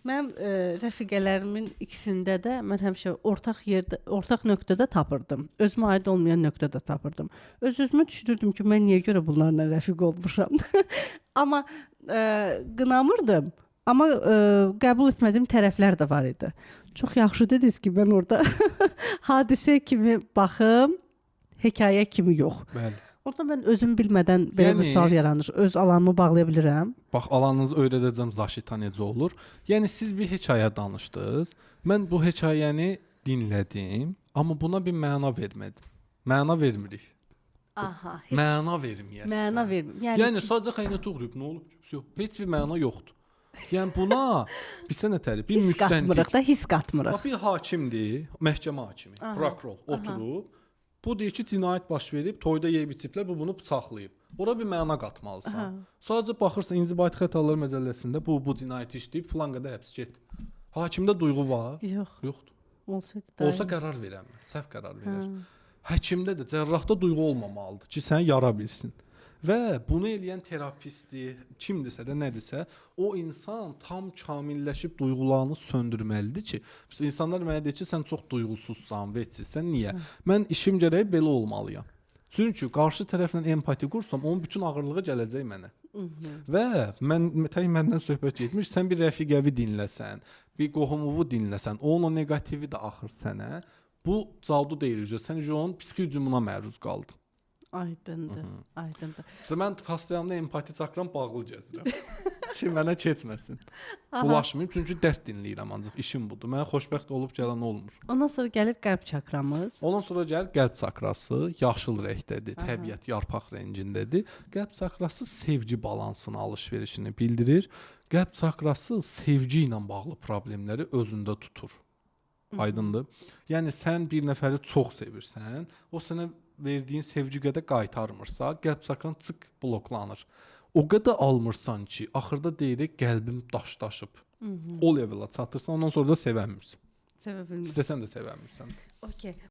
Mənim rəfiqələrimin ikisində də mən həmişə ortaq nöqtədə tapırdım. Özümə aid olmayan nöqtədə tapırdım. Öz-özümə düşünürdüm ki, mən niyə görə bunlarla rəfiq olmuşam? Amma qınamırdım. Amma qəbul etmədiyim tərəflər də var idi. Çox yaxşı dediniz ki, mən orada hadisə kimi baxım, hekayə kimi yox. Bəli. Orada mən özüm bilmədən belə bir sual yaranır. Öz alanımı bağlaya bilirəm. Bax, alanınızı öyrədəcəm zaşita necə olur. Yəni siz bir hekayə danışdınız. Mən bu hekayəni dinlədim, amma buna bir məna vermədim. Məna vermirik. Aha. Məna verməyəsən. Məna vermir. Yəni sadəcə xəynət uğrayıb, nə olub ki? Heç bir məna yoxdur. Yəni buna bilsə nə tərif? Bir his qatmırıq da, his qatmırıq. Bax, bir hakimdir, məhkəmə hakimi, prokuror oturub. Bu deyir ki, cinayət baş verib, toyda yeyib içiblər, bu bunu bıçaqlayıb. Ora bir məna qatmalısan. Sadəcə baxırsan İnzibati Xətalar Məcəlləsində bu cinayəti işləyib, filan qədər həbs get. Hakimdə duyğu var? Yoxdur. Olsa qərar verəmir, səhv qərar verər. Həkimdə də, cərrahda duyğu olmamalıdır ki, səni yara bilsin. Və bunu eləyən terapistdir, kimdirsə də nədirsə, o insan tam kamilləşib duyğularını söndürməlidir ki, insanlar mənə deyir ki, sən çox duyğusuzsan, vətsizsən, niyə? Mən işim gərəyi belə olmalıyam. Çünki qarşı tərəflə empati qursam, onun bütün ağırlığı gələcək mənə. Və məndən söhbət getmiş, sən bir rəfiqəvi dinləsən, bir qohumuvu dinləsən, onun o negativi də axır sənə, bu cavdu deyil, sən onun psixi hücumuna məruz qaldın. Aydındır, aydındır. Mən xəstəyəmdə empati çakram bağlı gəzirəm. Ki mənə keçməsin. Bulaşmayım, çünki dərd dinləyirəm ancaq işim budur. Mənə xoşbəxt olub gələn olmur. Ondan sonra gəlir qəlb çakramız. Ondan sonra gəlir qəlb çakrası, yaşıl rəngdədir, təbiət yarpaq rəngindədir. Qəlb çakrası sevgi balansını, alış-verişini bildirir. Qəlb çakrası sevgi ilə bağlı problemləri özündə tutur. Aydındır? Yəni sən bir nəfəri çox sevirsən, o sənə verdiyin sevgi qədər qaytarmırsa, qəlb çakran çık bloklanır. O qədər almırsan ki, axırda deyirik qəlbim daşdaşıb. O levelə çatırsan, ondan sonra da sevənmirsən. Sevə bilmirsən. İstəsən də sevənmirsən. Okay.